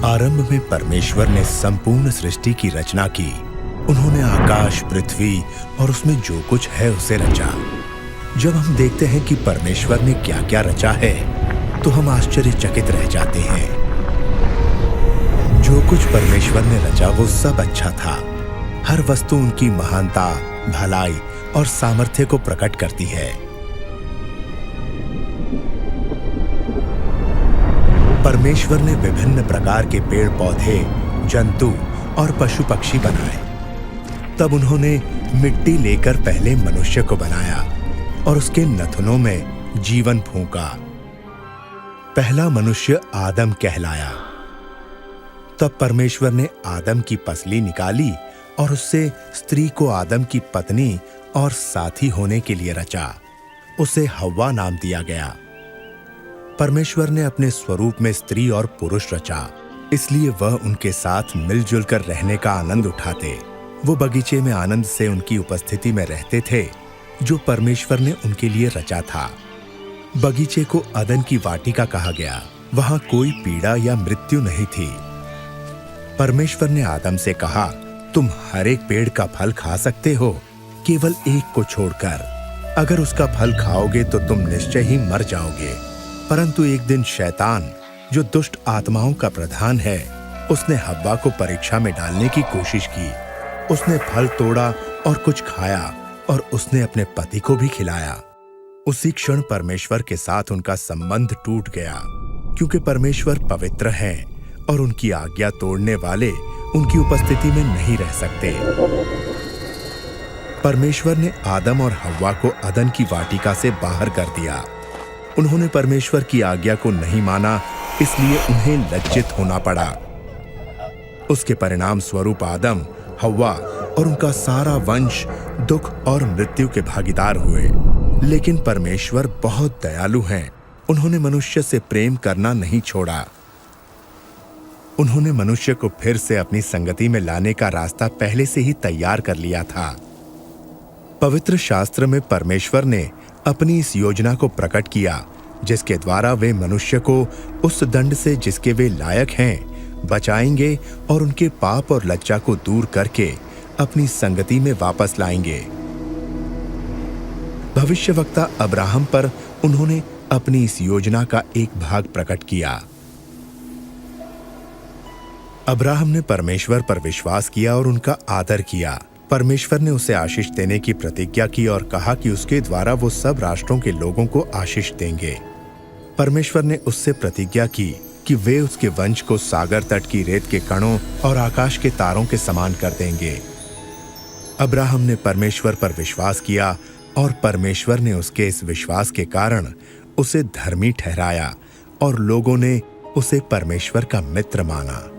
आरंभ में परमेश्वर ने संपूर्ण सृष्टि की रचना की। उन्होंने आकाश, पृथ्वी और उसमें जो कुछ है उसे रचा। जब हम देखते हैं कि परमेश्वर ने क्या क्या रचा है, तो हम आश्चर्यचकित रह जाते हैं। जो कुछ परमेश्वर ने रचा वो सब अच्छा था। हर वस्तु उनकी महानता, भलाई और सामर्थ्य को प्रकट करती है। परमेश्वर ने विभिन्न प्रकार के पेड़ पौधे, जंतु और पशु पक्षी बनाए। तब उन्होंने मिट्टी लेकर पहले मनुष्य को बनाया और उसके नथुनों में जीवन फूंका। पहला मनुष्य आदम कहलाया। तब परमेश्वर ने आदम की पसली निकाली और उससे स्त्री को आदम की पत्नी और साथी होने के लिए रचा। उसे हव्वा नाम दिया गया। परमेश्वर ने अपने स्वरूप में स्त्री और पुरुष रचा, इसलिए वह उनके साथ मिलजुल कर रहने का आनंद उठाते। वो बगीचे में आनंद से उनकी उपस्थिति में रहते थे, जो परमेश्वर ने उनके लिए रचा था। बगीचे को अदन की वाटिका कहा गया। वहां कोई पीड़ा या मृत्यु नहीं थी। परमेश्वर ने आदम से कहा, तुम हर एक पेड़ का फल खा सकते हो, केवल एक को छोड़कर। अगर उसका फल खाओगे तो तुम निश्चय ही मर जाओगे। परंतु एक दिन शैतान, जो दुष्ट आत्माओं का प्रधान है, उसने हव्वा को परीक्षा में डालने की कोशिश की। उसने फल तोड़ा और कुछ खाया और उसने अपने पति को भी खिलाया। उसी क्षण परमेश्वर के साथ उनका संबंध टूट गया, क्योंकि परमेश्वर पवित्र हैं और उनकी आज्ञा तोड़ने वाले उनकी उपस्थिति में नहीं रह सकते। परमेश्वर ने आदम और हव्वा को अदन की वाटिका से बाहर कर दिया। उन्होंने परमेश्वर की आज्ञा को नहीं माना, इसलिए उन्हें लज्जित होना पड़ा। उसके परिणाम स्वरूप आदम, हव्वा और उनका सारा वंश दुख और मृत्यु के भागीदार हुए। लेकिन परमेश्वर बहुत दयालु हैं। उन्होंने मनुष्य से प्रेम करना नहीं छोड़ा। उन्होंने मनुष्य को फिर से अपनी संगति में लाने का रास्ता पहले से ही तैयार कर लिया था। पवित्र शास्त्र में परमेश्वर ने अपनी इस योजना को प्रकट किया, जिसके द्वारा वे मनुष्य को उस दंड से जिसके वे लायक हैं बचाएंगे और उनके पाप और लज्जा को दूर करके अपनी संगति में वापस लाएंगे। भविष्यवक्ता अब्राहम पर उन्होंने अपनी इस योजना का एक भाग प्रकट किया। अब्राहम ने परमेश्वर पर विश्वास किया और उनका आदर किया। परमेश्वर ने उसे आशीष देने की प्रतिज्ञा की और कहा कि उसके द्वारा वो सब राष्ट्रों के लोगों को आशीष देंगे। परमेश्वर ने उससे प्रतिज्ञा की कि वे उसके वंश को सागर तट की रेत के कणों और आकाश के तारों के समान कर देंगे। अब्राहम ने परमेश्वर पर विश्वास किया और परमेश्वर ने उसके इस विश्वास के कारण उसे धर्मी ठहराया और लोगों ने उसे परमेश्वर का मित्र माना।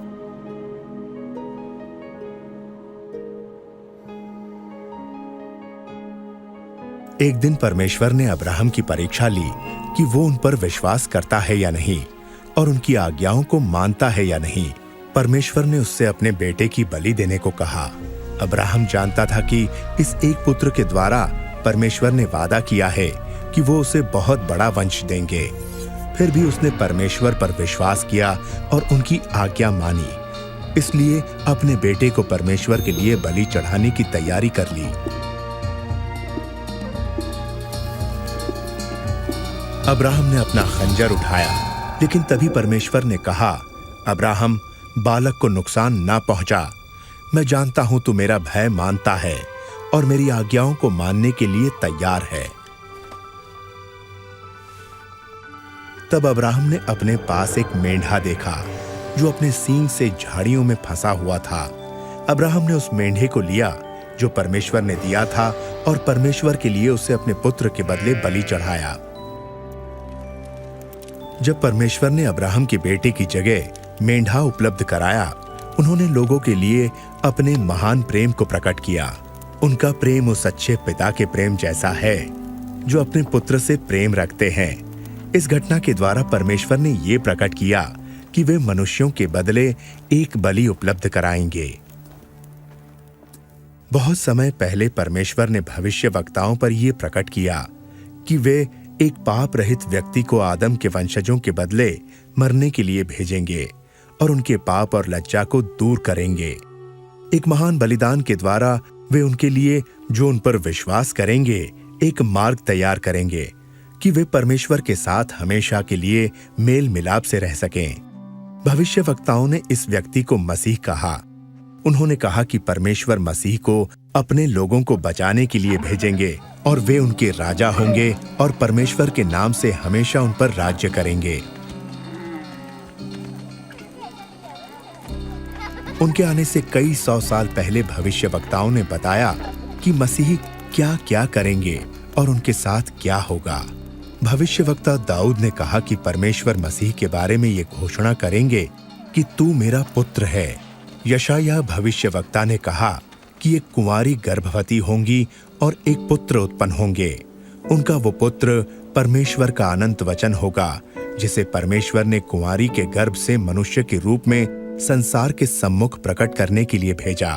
एक दिन परमेश्वर ने अब्राहम की परीक्षा ली कि वो उन पर विश्वास करता है या नहीं और उनकी आज्ञाओं को मानता है या नहीं। परमेश्वर ने उससे अपने बेटे की बलि देने को कहा। अब्राहम जानता था कि इस एक पुत्र के द्वारा परमेश्वर ने वादा किया है कि वो उसे बहुत बड़ा वंश देंगे। फिर भी उसने परमेश्वर पर विश्वास किया और उनकी आज्ञा मानी, इसलिए अपने बेटे को परमेश्वर के लिए बलि चढ़ाने की तैयारी कर ली। अब्राहम ने अपना खंजर उठाया, लेकिन तभी परमेश्वर ने कहा, अब्राहम, बालक को नुकसान ना पहुंचा। मैं जानता हूं तू मेरा भय मानता है और मेरी आज्ञाओं को मानने के लिए तैयार है। तब अब्राहम ने अपने पास एक मेंढा देखा जो अपने सींग से झाड़ियों में फंसा हुआ था। अब्राहम ने उस मेंढे को लिया जो परमेश्वर ने दिया था और परमेश्वर के लिए उसे अपने पुत्र के बदले बलि चढ़ाया। जब परमेश्वर ने अब्राहम के बेटे की जगह मेंढा उपलब्ध कराया, उन्होंने लोगों के लिए अपने महान प्रेम को प्रकट किया। उनका प्रेम उस अच्छे पिता के प्रेम जैसा है जो अपने पुत्र से प्रेम रखते हैं। इस घटना के द्वारा परमेश्वर ने ये प्रकट किया कि वे मनुष्यों के बदले एक बलि उपलब्ध कराएंगे। बहुत समय पहले परमेश्वर ने भविष्यवक्ताओं पर यह प्रकट किया कि वे एक पाप रहित व्यक्ति को आदम के वंशजों के बदले मरने के लिए भेजेंगे और उनके पाप और लज्जा को दूर करेंगे। एक महान बलिदान के द्वारा वे उनके लिए, जो उन पर विश्वास करेंगे, एक मार्ग तैयार करेंगे कि वे परमेश्वर के साथ हमेशा के लिए मेल मिलाप से रह सकें। भविष्यवक्ताओं ने इस व्यक्ति को मसीह कहा। उन्होंने कहा कि परमेश्वर मसीह को अपने लोगों को बचाने के लिए भेजेंगे और वे उनके राजा होंगे और परमेश्वर के नाम से हमेशा उन पर राज्य करेंगे। उनके आने से कई 100 साल पहले भविष्यवक्ताओं ने बताया कि मसीह क्या क्या करेंगे और उनके साथ क्या होगा। भविष्यवक्ता दाऊद ने कहा कि परमेश्वर मसीह के बारे में ये घोषणा करेंगे कि तू मेरा पुत्र है। यशायाह भविष्यवक्ता ने कहा कि एक कुंवारी गर्भवती होंगी और एक पुत्र उत्पन्न होंगे। उनका वो पुत्र परमेश्वर का अनंत वचन होगा, जिसे परमेश्वर ने कुंवारी के गर्भ से मनुष्य के रूप में संसार के सम्मुख प्रकट करने के लिए भेजा।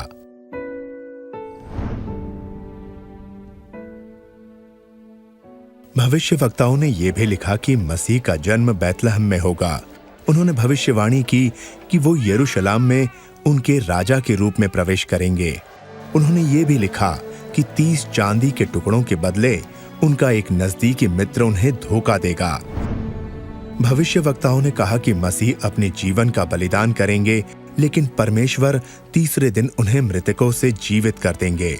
भविष्यवक्ताओं ने यह भी लिखा कि मसीह का जन्म बैतलहम में होगा। उन्होंने भविष्यवाणी की कि वो यरूशलेम में उनके राजा के रूप में प्रवेश करेंगे। उन्होंने ये भी लिखा कि 30 चांदी के टुकड़ों के बदले उनका एक नजदीकी मित्र उन्हें धोखा देगा। भविष्यवक्ताओं ने कहा कि मसीह अपने जीवन का बलिदान करेंगे, लेकिन परमेश्वर तीसरे दिन उन्हें मृतकों से जीवित कर देंगे।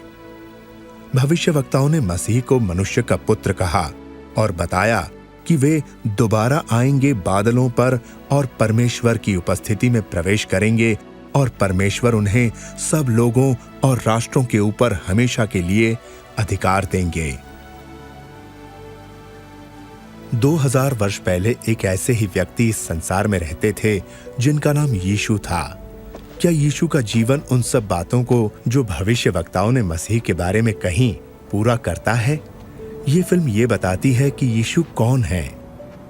भविष्यवक्ताओं ने मसीह को मनुष्य का पुत्र कहा और बताया कि वे दोबारा आएंगे बादलों पर और परमेश्वर की उपस्थिति में प्रवेश करेंगे और परमेश्वर उन्हें सब लोगों और राष्ट्रों के ऊपर हमेशा के लिए अधिकार देंगे। 2000 वर्ष पहले एक ऐसे ही व्यक्ति इस संसार में रहते थे जिनका नाम यीशु था। क्या यीशु का जीवन उन सब बातों को जो भविष्यवक्ताओं ने मसीह के बारे में कहीं पूरा करता है? ये फिल्म ये बताती है कि यीशु कौन है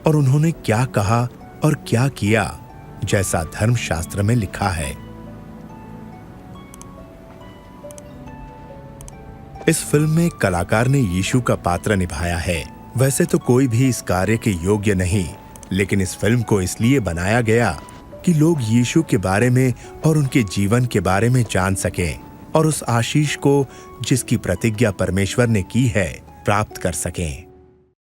और उन्होंने क्या कहा और क्या किया, जैसा धर्मशास्त्र में लिखा है। इस फिल्म में कलाकार ने यीशु का पात्र निभाया है। वैसे तो कोई भी इस कार्य के योग्य नहीं, लेकिन इस फिल्म को इसलिए बनाया गया कि लोग यीशु के बारे में और उनके जीवन के बारे में जान सकें और उस आशीष को जिसकी प्रतिज्ञा परमेश्वर ने की है प्राप्त कर सकें।